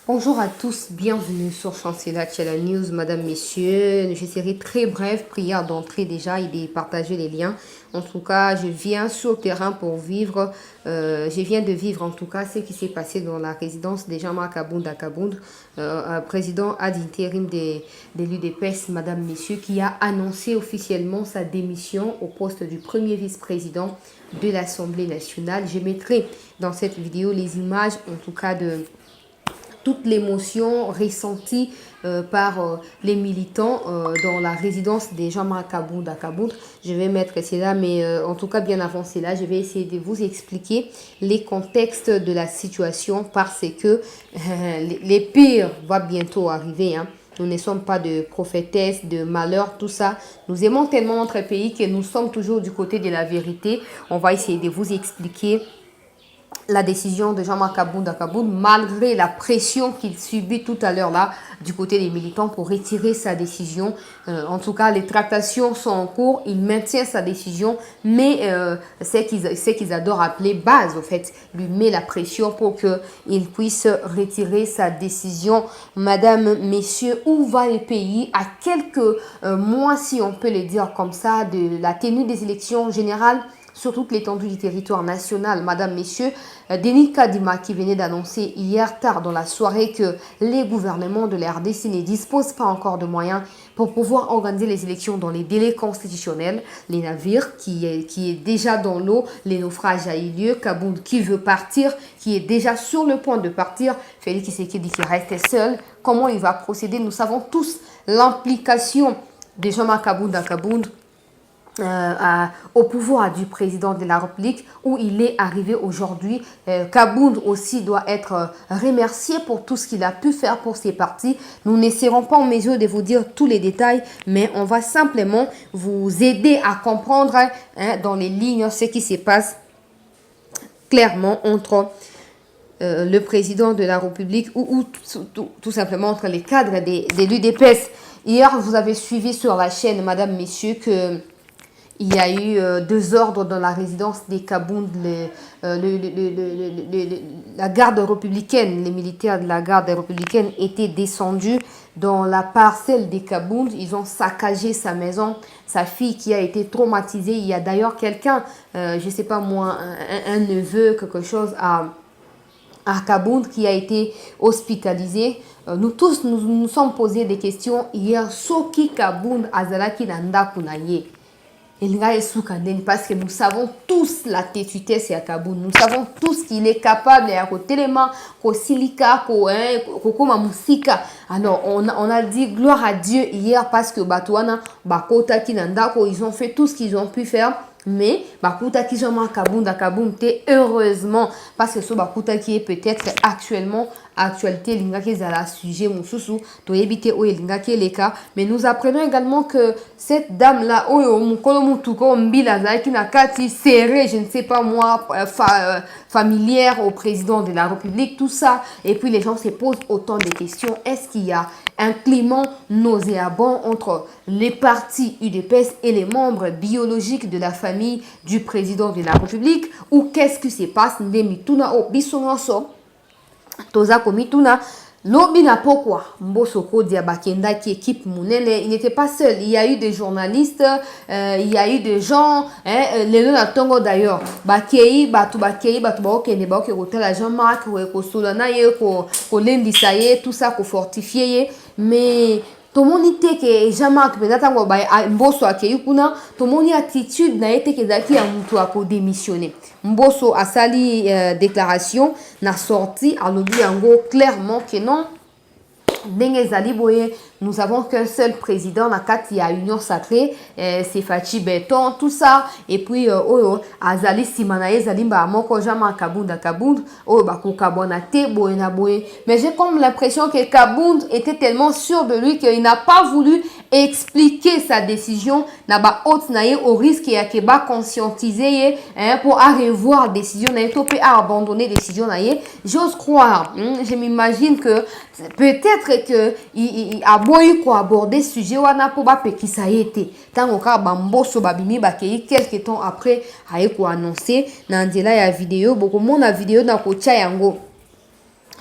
Bonjour à tous, bienvenue sur Chancela Channel News, madame, messieurs. Je serai très bref, prière d'entrée déjà et de partager les liens. En tout cas, je viens sur le terrain pour vivre, je viens de vivre en tout cas ce qui s'est passé dans la résidence de Jean-Marc Abound à Kabound, président ad intérim de l'UDPS, madame, messieurs, qui a annoncé officiellement sa démission au poste du premier vice-président de l'Assemblée nationale. Je mettrai dans cette vidéo les images, en tout cas, de toute l'émotion ressentie par les militants dans la résidence des Jean-Marc Abound à Kabound. Je vais mettre cela, mais en tout cas bien avant cela, je vais essayer de vous expliquer les contextes de la situation parce que les pires va bientôt arriver. Hein. Nous ne sommes pas de prophétesses, de malheur, tout ça. Nous aimons tellement notre pays que nous sommes toujours du côté de la vérité. On va essayer de vous expliquer la décision de Jean-Marc Abound à Kabound, malgré la pression qu'il subit tout à l'heure là du côté des militants pour retirer sa décision. En tout cas, les tractations sont en cours. Il maintient sa décision, mais c'est qu'ils adorent appeler base, en fait, lui met la pression pour qu'il puisse retirer sa décision. Madame, messieurs, où va le pays à quelques mois, si on peut le dire comme ça, de la tenue des élections générales sur toute l'étendue du territoire national. Madame, messieurs, Denis Kadima qui venait d'annoncer hier tard dans la soirée que les gouvernements de la RDC ne disposent pas encore de moyens pour pouvoir organiser les élections dans les délais constitutionnels. Les navires qui est déjà dans l'eau, les naufrages a eu lieu, Kabound qui veut partir, qui est déjà sur le point de partir, Félix Tshisekedi qui reste seul. Comment il va procéder? Nous savons tous l'implication de Jean-Marc Abound à Kabound au pouvoir du président de la République où il est arrivé aujourd'hui. Kabound aussi doit être remercié pour tout ce qu'il a pu faire pour ses partis. Nous ne serons pas en mesure de vous dire tous les détails, mais on va simplement vous aider à comprendre dans les lignes ce qui se passe clairement entre le président de la République ou tout simplement entre les cadres de l'UDPS. Hier, vous avez suivi sur la chaîne, madame, messieurs, que il y a eu deux ordres dans la résidence des Kabound, la garde républicaine, les militaires de la garde républicaine étaient descendus dans la parcelle des Kabound. Ils ont saccagé sa maison, sa fille qui a été traumatisée. Il y a d'ailleurs quelqu'un, je ne sais pas moi, un neveu, quelque chose à Kabound qui a été hospitalisé. Nous tous, nous sommes posés des questions hier. Soki Kabound Azalaki Nanda Kunaye. Parce que nous savons tous la tétutesse à Kabound. Nous savons tous qu'il est capable de téléma, silika, musika. Alors, on a dit gloire à Dieu hier parce que Batouana, Bakota Kinandako, ils ont fait tout ce qu'ils ont pu faire. Mais Bakuta qui Jean-Marc Abound à Kabound, heureusement, parce que ce Bakuta qui est peut-être actuellement actualité lingaki zala sujet mususu to éviter o lingaki leka, mais nous apprenons également que cette dame là o mukolo mutuko mbila zaki na kati serré, je ne sais pas moi, familière au président de la République, tout ça, et puis les gens se posent autant de questions. Est-ce qu'il y a un climat nauséabond entre les partis UDPS et les membres biologiques de la famille du président de la République, ou qu'est-ce qui se passe? Ndemituna o bisongoso toza komituna lobi na pokwa mbosoko diabakenda qui équipe munene. Il n'était pas seul, il y a eu des journalistes, il y a eu des gens, les deux na tongo d'ailleurs bakei batu bakokende baoke kotala Jean-Marc ko solana ye ko lendisa ye tout ça ko fortifier ye, mais tomoni teke Jean-Marc peut-être ngo ba mboso akei kuna tomoni attitude na ete kezaki ya mutu ako démissionner. Mboso a sali déclaration na sorti a lobi yango clairement que non. Nous avons qu'un seul président, na kati ya Union Sacrée, c'est Fachi Beton, tout ça. Et puis, Azali Simanaye, Zalimba, Moko Jean-Marc Abound à Kabound, Bako Kabonate, Boena Boé. Mais j'ai comme l'impression que Kabound était tellement sûr de lui qu'il n'a pas voulu expliquer sa décision, na ba haute naye au risque ya keba conscientiser pour revoir la décision naye, topé à abandonner décision naye. J'ose croire, je m'imagine que peut-être que il a boy ko aborder sujet wana po ba pekisa yete tango ka bamboso babimi bakei quelques temps après aye ko annoncer na ndela ya vidéo boko mona vidéo na ko tia yango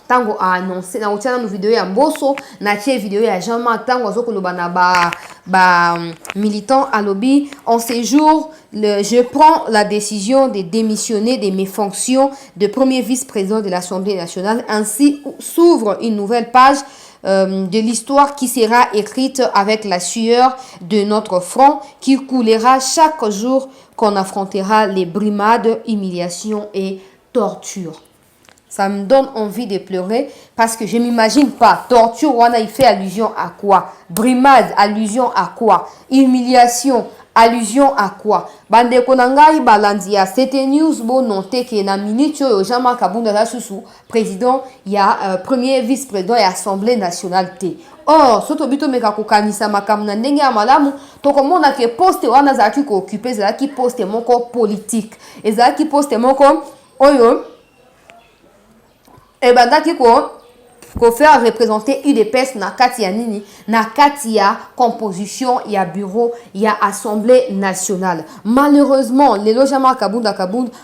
tango a annoncé na otiana no vidéo ya Mbosso na tie vidéo ya Jean-Marc tango azokoloba na ba militant à lobby en ces jours je prends la décision de démissionner de mes fonctions de premier vice-président de l'Assemblée nationale. Ainsi s'ouvre une nouvelle page de l'histoire qui sera écrite avec la sueur de notre front qui coulera chaque jour qu'on affrontera les brimades, humiliations et tortures. Ça me donne envie de pleurer parce que je m'imagine pas. Torture, on a fait allusion à quoi? Brimade, allusion à quoi? Humiliation, allusion à quoi? Bande konangai balandia. C'était news bon noté que na minute yo Jean-Marc Kabunda la susu président ya premier vice-président et assemblée nationale T. Or soto bito meka kokanisa makamna ndenge ya malamu to komona ke poste wana za ki ko occuper za ki poste moko politique. Eza ki poste moko oyo et bandaki ko faire représenter UDPS na kati ya nini na kati ya composition ya bureau ya assemblée nationale. Malheureusement lelo Jean-Marc Kabunda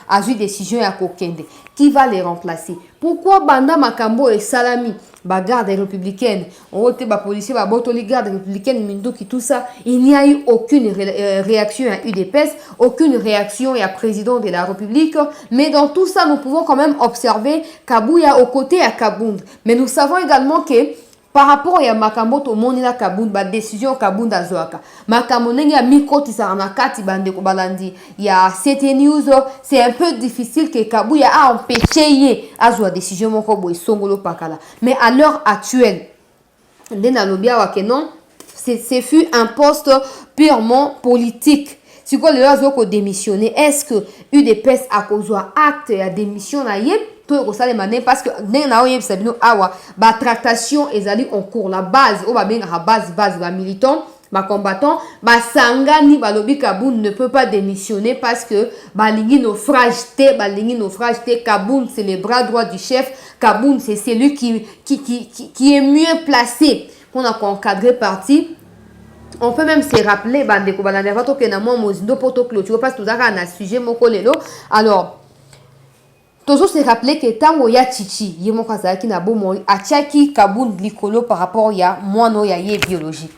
a eu décision ya kokende. Qui va les remplacer? Pourquoi banda makambo et salami garde républicaine on était policier botoli garde républicaine mindoki tout ça, il n'y a eu aucune réaction à UDPS, aucune réaction à président de la République, mais dans tout ça nous pouvons quand même observer Kabouya aux côtés à Kabound. Mais nous savons également que par rapport à makambo to monina Kabound ba décision Kabound azoaka makambo nenge ya mikoti sa na kati bande ko balandi ya CT News, c'est un peu difficile que Kabouya a empêché azwa décision moko boy songolo pakala. Mais à l'heure actuelle ndena lobia wa que non, c'est fut un poste purement politique. Si quoi les autres démissionner, est-ce que UDPS a causé acte à démission na yé parce que la tractation est en cours, la base base militant combattant sangani balobi Kabound ne peut pas démissionner parce que balingi naufrage Kabound c'est le bras droit du chef. Kabound c'est celui qui est mieux placé pour encadrer parti. On peut même se rappeler bandeko balanda to que na moi mozindo poto clôture parce que ça na sujet moko lelo. Alors toujours se rappeler que tango ya Chichi yemo kazaki na bomo atiaki Kabound likolo par rapport ya moino ya ye biologique.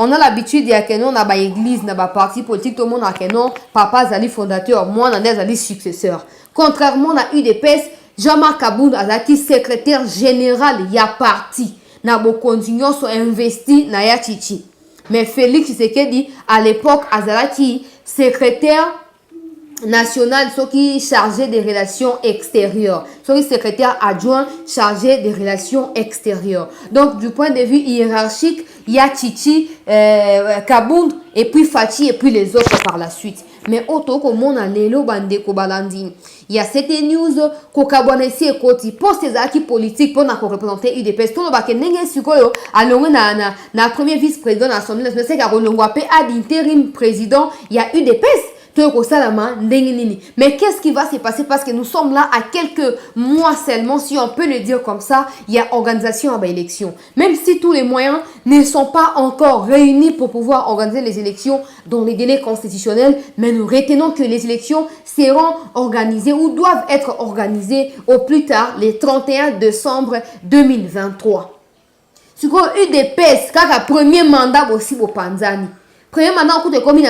On a l'habitude ya que non na ba église na ba parti politique tout le monde a que non papa zali fondateur moi na zali successeur. Contrairement à UDPS, Jean-Marc Kabound azaki secrétaire général ya parti na bo continuation so investi na ya Chichi. Mais Félix Tshisekedi à l'époque azalaki secrétaire national, ce qui est chargé des relations extérieures, ce qui est secrétaire adjoint chargé des relations extérieures. Donc du point de vue hiérarchique, il y a Chichi, Kabound et puis Fachi et puis les autres par la suite. Mais auto comme on a lelo bande ko balandi, il y a cette news ko kabonesi e koti poste zaki politique pour na ko représenter UDPS to ba ke ndenge sikoyo alongo na premier vice-président de l'Assemblée nationale, c'est ka rolongwa pe ad intérim président, il y a UDPS. Mais qu'est-ce qui va se passer parce que nous sommes là à quelques mois seulement, si on peut le dire comme ça, il y a organisation à l'élection. Même si tous les moyens ne sont pas encore réunis pour pouvoir organiser les élections dans les délais constitutionnels, mais nous retenons que les élections seront organisées ou doivent être organisées au plus tard le 31 décembre 2023. Ce qu'on a eu des PES, car le premier mandat aussi au Panzani. Premier mandat, on a commis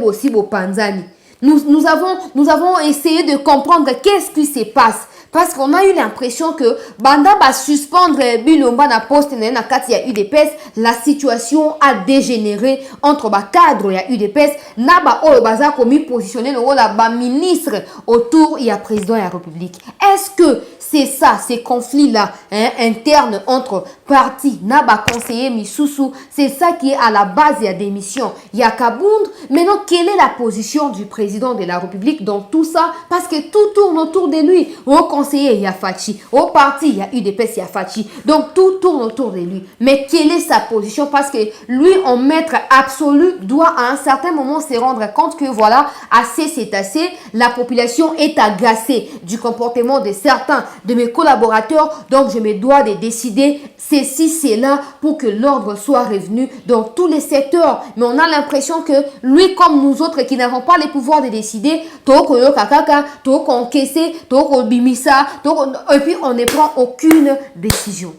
aussi au Panzani. Nous avons essayé de comprendre qu'est-ce qui se passe. Parce qu'on a eu l'impression que Banda va suspendre Bilomba na poste na kati ya UDPS, la situation a dégénéré entre ba cadre ya UDPS na ba oyo baza komi positionner le rôle ba ministre autour ya président ya République. Est-ce que c'est ça, ces conflits-là internes entre partis, na ba conseiller Misusu, c'est ça qui est à la base de la démission. Il y a Kabound. Maintenant, quelle est la position du président de la République dans tout ça? Parce que tout tourne autour de lui. Au conseiller, il y a Fachi. Au parti, il y a UDPS, il y a Fachi. Donc, tout tourne autour de lui. Mais quelle est sa position? Parce que lui, en maître absolu, doit à un certain moment se rendre compte que voilà, assez c'est assez. La population est agacée du comportement de certains de mes collaborateurs. Donc, je me dois de décider ceci, c'est là pour que l'ordre soit revenu dans tous les secteurs. Mais on a l'impression que lui, comme nous autres qui n'avons pas les pouvoirs de décider, toko yo kakaka, toko encaisser, toko bimisa, ça. Donc, et puis, on ne prend aucune décision.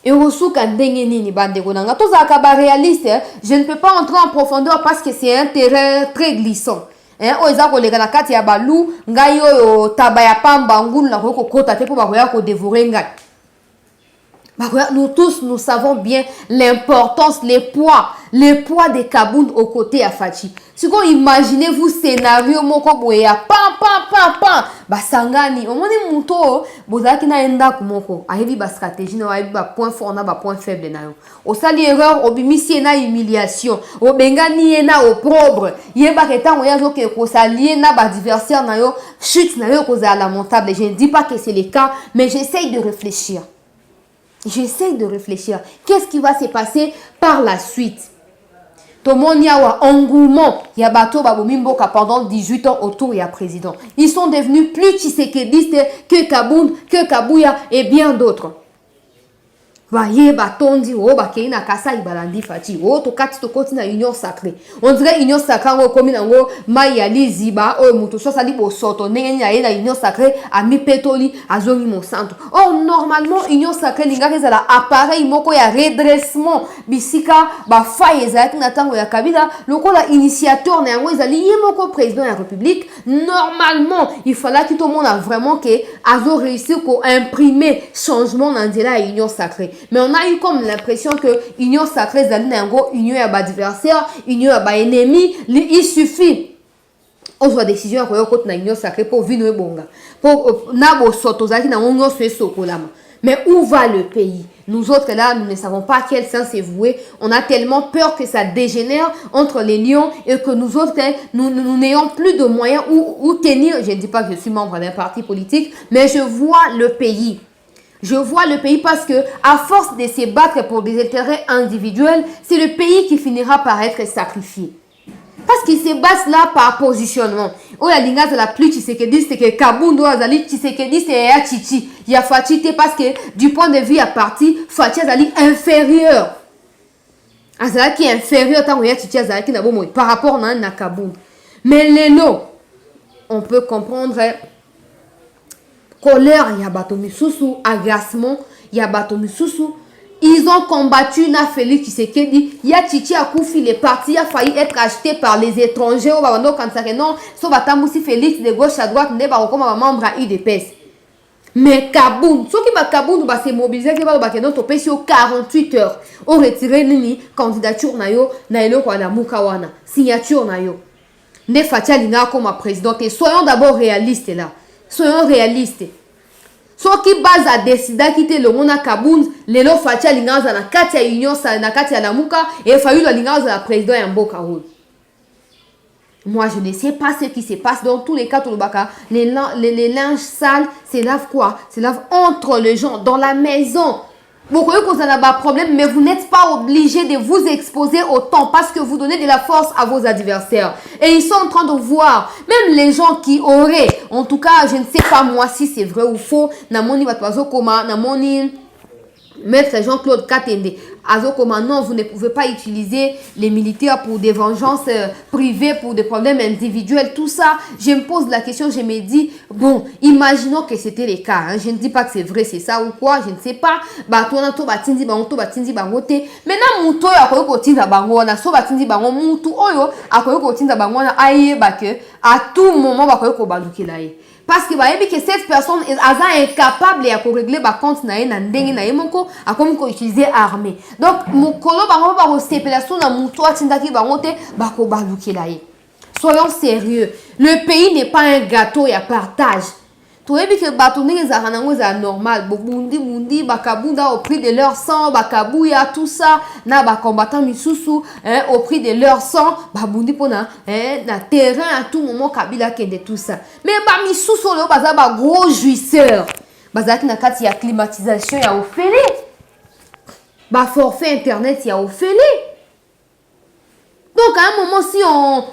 Et réaliste, je ne peux pas entrer en profondeur parce que c'est un terrain très glissant. Nous tous, nous savons bien l'importance, le poids des Kabound aux côtés à Fachi. Si vous imaginez-vous scénario, moko boya, pam, basangani, on moni muto, bozaki na enda kumoko, ayebi ba stratégie, na ayebi ba point fort, na ba point faible na yo. O sali erreur, obimisi na humiliation, o bengani na opprobre, yeba keta on yazo ke ko sali na ba adversaire na yo, chute na yo koza lamentable. Je ne dis pas que c'est le cas, mais j'essaye de réfléchir. J'essaie de réfléchir. Qu'est-ce qui va se passer par la suite? Tout le monde y a un engouement. Il y a bateau Babomimboka pendant 18 ans autour, il y a président. Ils sont devenus plus tshisekedistes que Kabound, que Kabouya et bien d'autres. Voyez, batondi, oh, bakeina kasa ibalandi fati, oh, tokati tokoti na union sacrée. On dirait union sacrée, on comme nango, mayali ziba, oh, muto, so sali bo soto, nengi na union sacrée, ami petoli, azori mon centre. Or, normalement, union sacrée, linga zala appareil, moko ya redressement, bisika, ba faye zaki na tango ya kabila, loko la initiateur na yango ezali yemoko président de la République. Normalement, il fallait que tout le monde a vraiment que azo réussi à imprimer changement dans la union sacrée. Mais on a eu comme l'impression que l'union sacrée, c'est union à adversaire, union à ennemi. Il suffit aux décisions de l'union sacrée pour vivre bonga. Pour nabo sotozaki na union sokolama. Mais où va le pays? Nous autres là, nous ne savons pas quel sens c'est voué. On a tellement peur que ça dégénère entre les lions et que nous autres, nous n'ayons plus de moyens où tenir. Je ne dis pas que je suis membre d'un parti politique, mais je vois le pays. Je vois le pays parce que, à force de se battre pour des intérêts individuels, c'est le pays qui finira par être sacrifié. Parce qu'ils se battent là par positionnement. Oh, la linga de la plus tshisekediste, c'est que Kabundo azali tshisekediste et ya chichi. Il y a Fatite parce que, du point de vue à parti, Fatih azali inférieur. Azali qui est inférieur tant que ya chichi azali qui n'a pas par rapport à Kabundo. Mais les lots, on peut comprendre. Colère, il y a Batomisusu, agacement, il y a Batomisusu. Ils ont combattu na Félix Tshisekedi. Il y a Titi Akoufi, le parti a failli être acheté par les étrangers. Non, so Batamousi Félix de gauche à droite, n'est pas comme membre à UDPS. Mais Kabound, ceux qui va Kabound va se mobiliser, qui va au pays sur 48 heures. On retire nini candidature na yo, na elo kwa na mukawana, signature na yo. Ne Fatia Linga comme président. Soyons d'abord réalistes là. Soyons réalistes. Ceux qui basent à décider quitter le monde à Kabound, les lots Fatia Linga na Katia Union, na Katia Namuka, et Fayou la Linga la président Yamboka. Moi, je ne sais pas ce qui se passe. Dans tous les cas, les linges sales, c'est lave quoi? C'est lave entre les gens, dans la maison. Vous croyez que vous avez un problème, mais vous n'êtes pas obligé de vous exposer autant parce que vous donnez de la force à vos adversaires. Et ils sont en train de voir, même les gens qui auraient, en tout cas, je ne sais pas moi si c'est vrai ou faux, Namoni Batwazo Koma, Namoni Maître Jean-Claude Katende, Azokoma, non, vous ne pouvez pas utiliser les militaires pour des vengeances privées, pour des problèmes individuels, tout ça. Je me pose la question, je me dis, bon, imaginons que c'était le cas. Hein. Je ne dis pas que c'est vrai, c'est ça ou quoi, je ne sais pas. Maintenant, muto ya koyo kotinda bango na so batindi bango mutu oyo akoyo kotinda bango na ayeba que à tout moment bakoyo ko balukela ye. Parce que bayebi que cette personne est incapable ya ko régler ba compte na ye na ndenge na ye moko akomi ko utiliser armée. Donc mukolo bango ba ko sepelation na mutu atindaki bango te ba ko balukela ye. Soyons sérieux. Le pays n'est pas un gâteau ya partage. Tu vois que Batouni est normal. Bundi, Bakabunda au prix de leur sang, Bakabouya, tout ça, na ba combattant Misusu, au prix de leur sang, Babundi pona, na terrain à tout moment, Kabila kende tout ça. Mais ba Misusu, le baza ba gros jouisseur. Bazaki na kati ya climatisation ya ofele. Ba forfait internet ya ofele. Donc, à un moment, si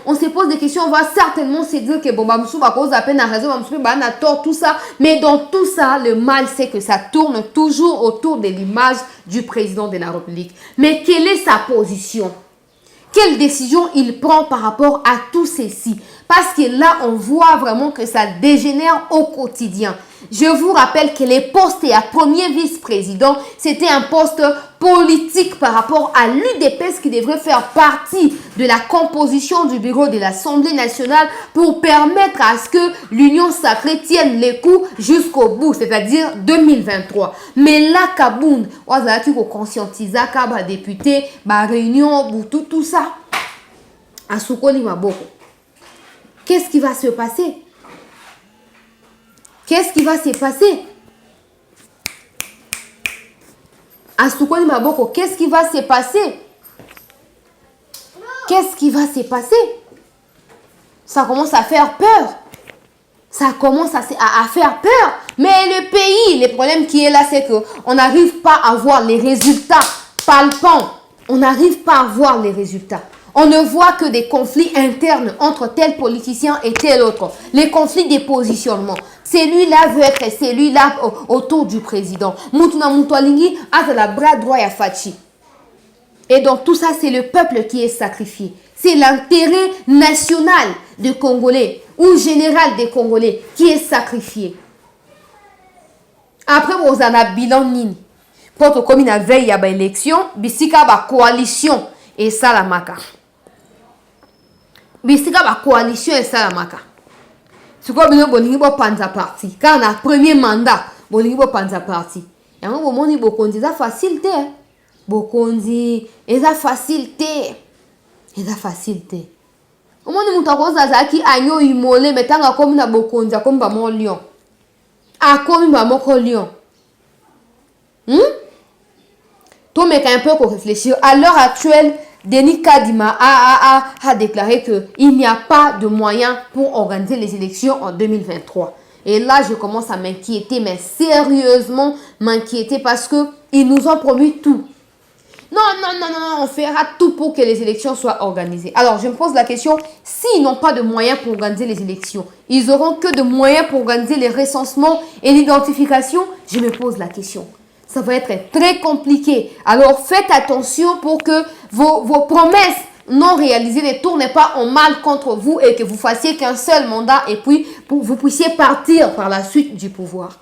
on se pose des questions, on va certainement se dire que bon, bah, monsieur, bah, cause à peine à raison, bah, monsieur, bah, on a tort, tout ça. Mais dans tout ça, le mal, c'est que ça tourne toujours autour de l'image du président de la République. Mais quelle est sa position? Quelle décision il prend par rapport à tout ceci? Parce que là, on voit vraiment que ça dégénère au quotidien. Je vous rappelle que les postes à premier vice-président, c'était un poste politique par rapport à l'UDPS qui devrait faire partie de la composition du bureau de l'Assemblée nationale pour permettre à ce que l'Union sacrée tienne les coups jusqu'au bout, c'est-à-dire 2023. Mais là, Kaboun, on a conscientiser les députés, la réunion, tout ça. À Soukoli Maboko. Qu'est-ce qui va se passer? Qu'est-ce qui va se passer? À Soukoli Maboko, qu'est-ce qui va se passer? Qu'est-ce qui va se passer? Ça commence à faire peur. Ça commence à faire peur. Mais le pays, le problème qui est là, c'est qu'on n'arrive pas à voir les résultats palpants. On n'arrive pas à voir les résultats. On ne voit que des conflits internes entre tel politicien et tel autre. Les conflits des positionnements. Celui-là veut être celui-là autour du président. Moutuna Moutoualingi a la bras droit à Fachi. Et donc tout ça, c'est le peuple qui est sacrifié. C'est l'intérêt national des Congolais ou général des Congolais qui est sacrifié. Après, vous avez un bilan nini. Pour comme une veille à l'élection, bisika ba coalition et ça la maka. Bisika ba coalition et ça la maka. C'est quoi bien bolingi bo panza parti. Quand on a premier mandat, bolingi bo panza parti. Et on va moni bokondi ça facilité. Bokondi, et ça facilité. Et ça facilité. On moni mutako zazaki anyo imole metanga comme na bokondi comme ba mon lion. A comme ba moko lion. Tout mais un peu pour réfléchir. À l'heure actuelle, Denis Kadima a déclaré qu'il n'y a pas de moyens pour organiser les élections en 2023. Et là, je commence à m'inquiéter, mais sérieusement m'inquiéter parce qu'ils nous ont promis tout. Non, on fera tout pour que les élections soient organisées. Alors, je me pose la question, s'ils n'ont pas de moyens pour organiser les élections, ils auront que de moyens pour organiser les recensements et l'identification? Je me pose la question. Ça va être très compliqué. Alors, faites attention pour que vos promesses non réalisées ne tournent pas en mal contre vous et que vous fassiez qu'un seul mandat et puis vous puissiez partir par la suite du pouvoir.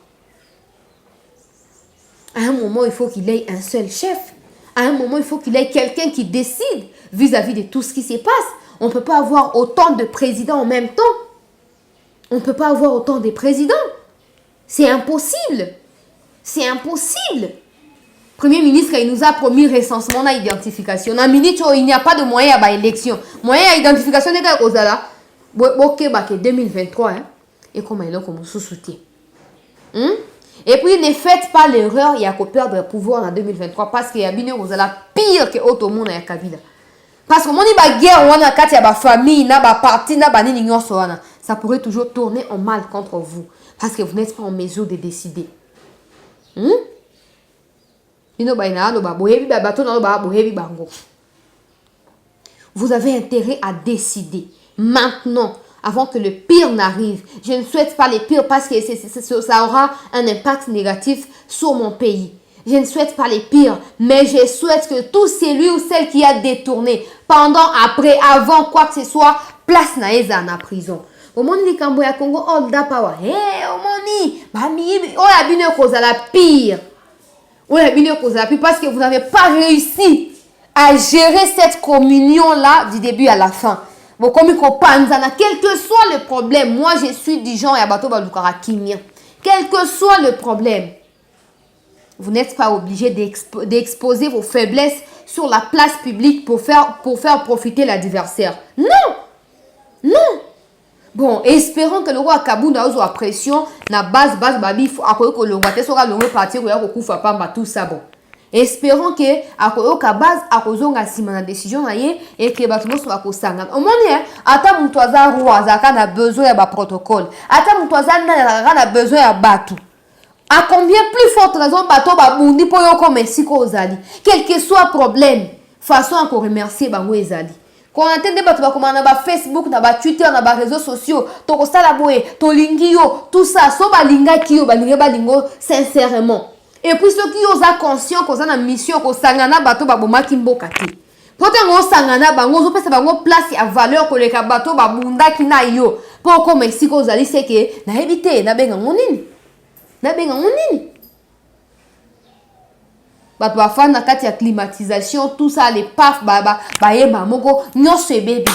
À un moment, il faut qu'il ait un seul chef. À un moment, il faut qu'il ait quelqu'un qui décide vis-à-vis de tout ce qui se passe. On ne peut pas avoir autant de présidents en même temps. On ne peut pas avoir autant de présidents. C'est impossible. C'est impossible. Premier ministre, il nous a promis recensement et identification. Dans minute, il n'y a pas de moyen à l'élection. Moyen à identification, c'est quoi ça? Ok, 2023. Et comment il a comme sous-soutien. Et puis, ne faites pas l'erreur, il y a qu'au perdre le pouvoir en 2023 parce qu'il y a bien pire que autre monde à Kabila. Parce que mon guerre, on a quatre, il y a famille, il y a parti, il y a ça pourrait toujours tourner en mal contre vous parce que vous n'êtes pas en mesure de décider. Vous avez intérêt à décider maintenant, avant que le pire n'arrive. Je ne souhaite pas le pire parce que ça aura un impact négatif sur mon pays. Je ne souhaite pas le pire, mais je souhaite que tout celui ou celle qui a détourné, pendant, après, avant, quoi que ce soit, place naïza en prison. Au moment où Kambo ya Congo, oh, d'apawa, au moment où la pire. Parce que vous n'avez pas réussi à gérer cette communion-là du début à la fin. Bon, comme il quel que soit le problème, moi je suis du genre Yabato Balukara Kimia. Quel que soit le problème, vous n'êtes pas obligé d'exposer vos faiblesses sur la place publique pour faire profiter l'adversaire. Non! Non! Bon, espérons que le roi Kabou n'a pas pression, na base, babi, à quoi que le roi sera le parti, tout ça, bon. Espérons que à quoi que base, à cause de la décision, et que les bâtiments soient consanguins. Au moins, attends, mon toisa roi, Zaka a besoin d'un protocole. Attends, mon toisa a besoin d'un bateau. À combien plus forte raison, bateau, babundi, pour yon comme si kozali. Quel que soit le problème, façon à remercier, bango ezali. Quand on entend des bateaux comme on a Facebook, on a Twitter, on a réseaux sociaux, to kosala boye, to lingio, tout ça, so balinga kiyo, balingo sincèrement. Et puis ceux qui ont conscience qu'on a une mission, qu'on sangana bateau baboma kimboka te. Pourtant on sangana bango, on peut se bango place à valeur pour les bateau babunda kina yo. Pour comme Mexico zali c'est que na éviter na benga monini. benga nini ba parfois na kati ya climatisation tout ça les paf ba yeba moko nyonso ebebi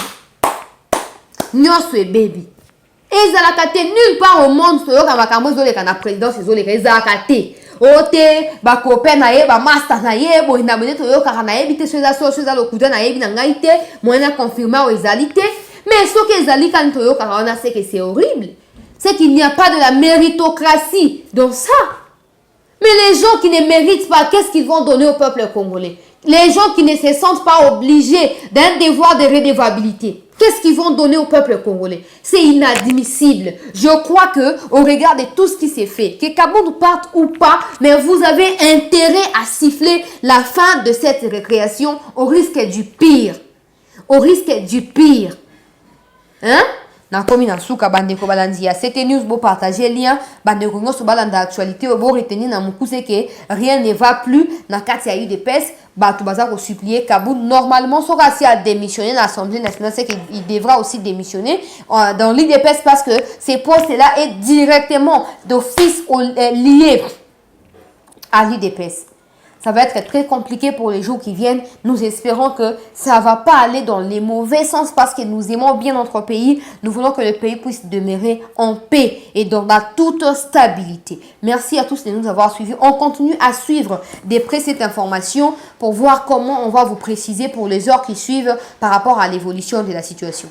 ezalaka te nulle part au monde toyoka makambo ezoleka na présidence ezoleka ezalaka te ote bakope na ye bamaster na ye boye na bone toyokaka nayebi te so eza lokuta nayebi na ngai te moyen ya confirmer oyo ezali te mais soki ezali kani toyokaka wana c'est que c'est horrible, c'est qu'il n'y a pas de la méritocratie dans ça. Mais les gens qui ne méritent pas, qu'est-ce qu'ils vont donner au peuple congolais? Les gens qui ne se sentent pas obligés d'un devoir de redevabilité, qu'est-ce qu'ils vont donner au peuple congolais? C'est inadmissible. Je crois que, au regard de tout ce qui s'est fait, que Kaboundou parte ou pas, mais vous avez intérêt à siffler la fin de cette récréation au risque du pire. Au risque du pire. Hein? Nakomi na suka bandeko balandia c'était news bo partager lien bandeko ngoso balanda actualité bo retenir na mukuse que rien ne va plus na kati ya UDPS batu baza ko supplier Kaboundou normalement soka si a démissionné l'Assemblée nationale, c'est qu'il devra aussi démissionner dans l'UDPS parce que ces postes là est directement d'office lié à l'UDPS. Ça va être très compliqué pour les jours qui viennent. Nous espérons que ça ne va pas aller dans les mauvais sens parce que nous aimons bien notre pays. Nous voulons que le pays puisse demeurer en paix et dans la toute stabilité. Merci à tous de nous avoir suivis. On continue à suivre de près cette information pour voir comment on va vous préciser pour les heures qui suivent par rapport à l'évolution de la situation.